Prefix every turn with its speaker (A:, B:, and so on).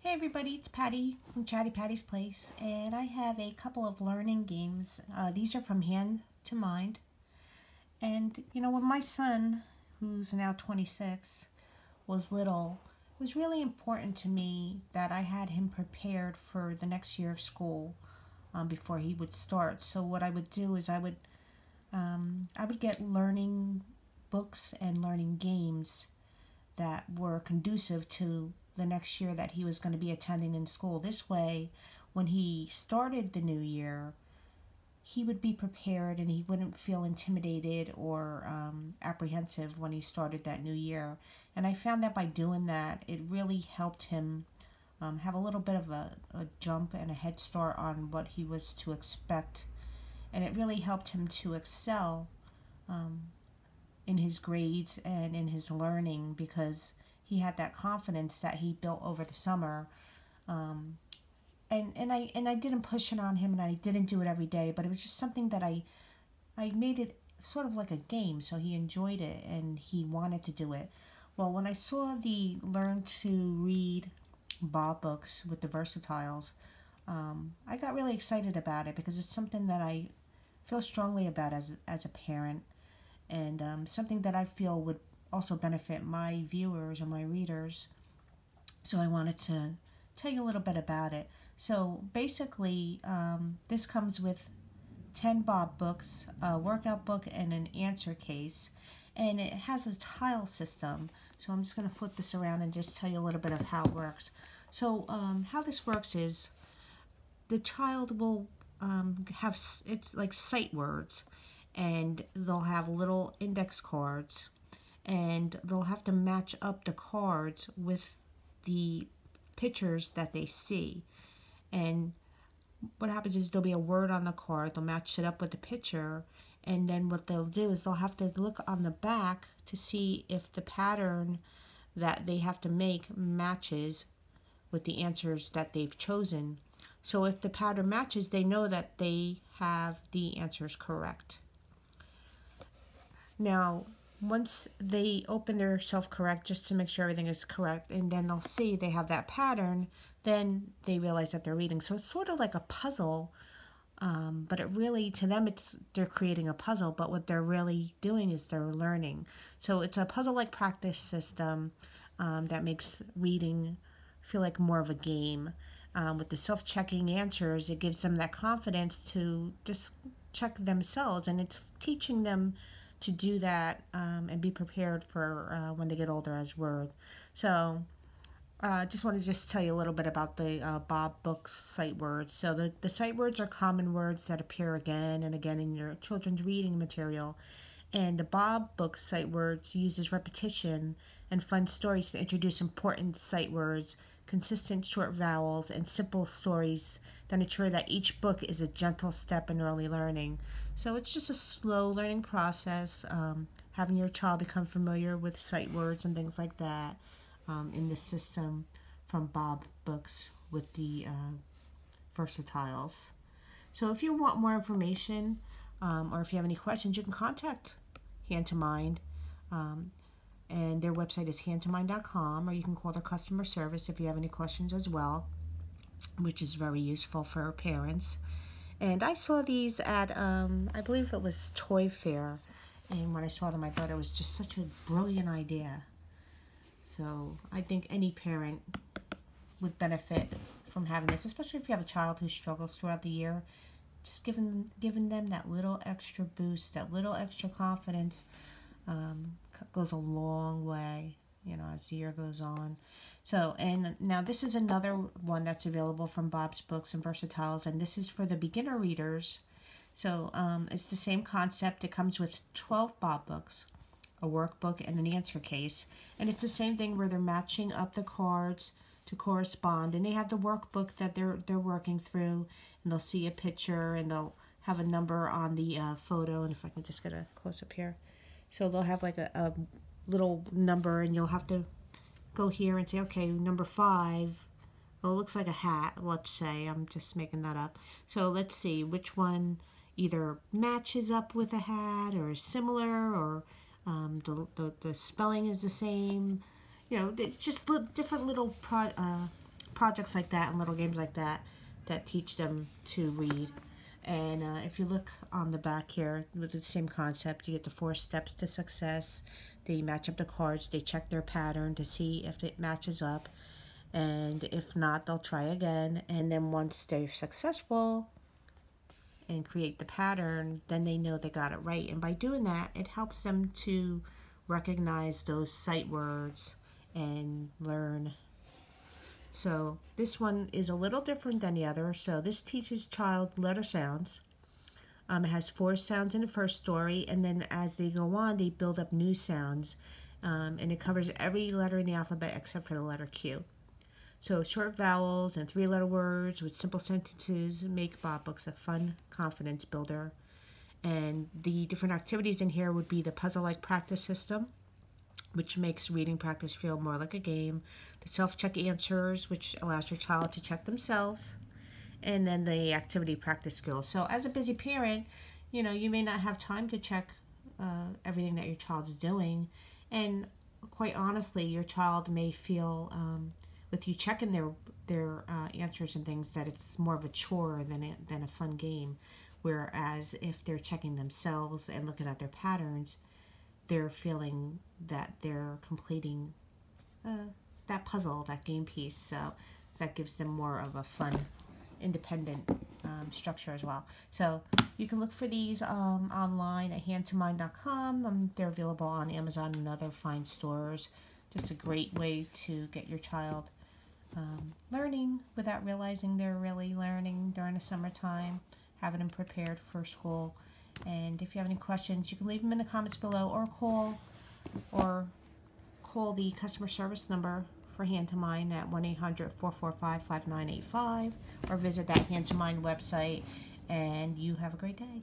A: Hey everybody, it's Patty from Chatty Patty's Place, and I have a couple of learning games. These are from Hand to Mind. And when my son, who's now 26, was little, it was really important to me that I had him prepared for the next year of school before he would start. So what I would do is I would get learning books and learning games that were conducive to the next year that he was going to be attending in school. This way, when he started the new year, he would be prepared and he wouldn't feel intimidated or apprehensive when he started that new year. And I found that by doing that, it really helped him have a little bit of a jump and a head start on what he was to expect. And it really helped him to excel in his grades and in his learning because he had that confidence that he built over the summer. And I didn't push it on him, and I didn't do it every day, but it was just something that I made it sort of like a game, so he enjoyed it and he wanted to do it. Well, when I saw the Learn to Read Bob books with the VersaTiles, I got really excited about it because it's something that I feel strongly about as a parent, and something that I feel would also benefit my viewers and my readers. So I wanted to tell you a little bit about it. So basically, this comes with 10 Bob books, a workout book, and an answer case. And it has a tile system. So I'm just going to flip this around and just tell you a little bit of how it works. So how this works is the child will have, it's like sight words, and they'll have little index cards, and they'll have to match up the cards with the pictures that they see. And what happens is there'll be a word on the card, they'll match it up with the picture, and then what they'll do is they'll have to look on the back to see if the pattern that they have to make matches with the answers that they've chosen. So if the pattern matches, they know that they have the answers correct. Now, once they open their self-correct just to make sure everything is correct, and then they'll see they have that pattern, then they realize that they're reading. So it's sort of like a puzzle, but it really, to them, they're creating a puzzle, but what they're really doing is they're learning. So it's a puzzle-like practice system that makes reading feel like more of a game. With the self-checking answers, it gives them that confidence to just check themselves, and it's teaching them to do that and be prepared for when they get older as Word. So just want to just tell you a little bit about the Bob Books sight words. So the sight words are common words that appear again and again in your children's reading material. And the Bob Books sight words uses repetition and fun stories to introduce important sight words, consistent short vowels, and simple stories that ensure that each book is a gentle step in early learning. So it's just a slow learning process, having your child become familiar with sight words and things like that in the system from Bob Books with the VersaTiles. So if you want more information or if you have any questions, you can contact Hand to Mind. And their website is handtomind.com, or you can call their customer service if you have any questions as well, which is very useful for parents. And I saw these at, I believe it was Toy Fair, and when I saw them I thought it was just such a brilliant idea. So I think any parent would benefit from having this, especially if you have a child who struggles throughout the year. Just giving them that little extra boost, that little extra confidence goes a long way, as the year goes on. So, and now this is another one that's available from Bob's Books and VersaTiles, and this is for the beginner readers. So it's the same concept. It comes with 12 Bob books, a workbook, and an answer case. And it's the same thing where they're matching up the cards to correspond. And they have the workbook that they're working through, and they'll see a picture, and they'll have a number on the photo. And if I can just get a close-up here. So they'll have like a little number, and you'll have to go here and say, okay, number 5, well, it looks like a hat, let's say. I'm just making that up. So let's see which one either matches up with a hat or is similar, or the spelling is the same. It's just different little projects like that and little games like that that teach them to read. And if you look on the back here with the same concept, you get the 4 steps to success. They match up the cards, they check their pattern to see if it matches up, and if not, they'll try again. And then once they're successful and create the pattern, then they know they got it right. And by doing that, it helps them to recognize those sight words and learn. So this one is a little different than the other. So this teaches child letter sounds. It has 4 sounds in the first story, and then as they go on, they build up new sounds. And it covers every letter in the alphabet except for the letter Q. So short vowels and 3-letter words with simple sentences make Bob Books a fun confidence builder. And the different activities in here would be the puzzle-like practice system, which makes reading practice feel more like a game. The self-check answers, which allows your child to check themselves. And then the activity practice skills. So as a busy parent, you may not have time to check everything that your child is doing. And quite honestly, your child may feel, with you checking their answers and things, that it's more of a chore than a fun game. Whereas if they're checking themselves and looking at their patterns, they're feeling that they're completing that puzzle, that game piece. So that gives them more of a fun, independent structure as well. So you can look for these online at handtomind.com. They're available on Amazon and other fine stores. Just a great way to get your child learning without realizing they're really learning during the summertime, having them prepared for school. And if you have any questions, you can leave them in the comments below, or call the customer service number for Hand to Mind at 1-800-445-5985, or visit that Hand to Mind website. And you have a great day.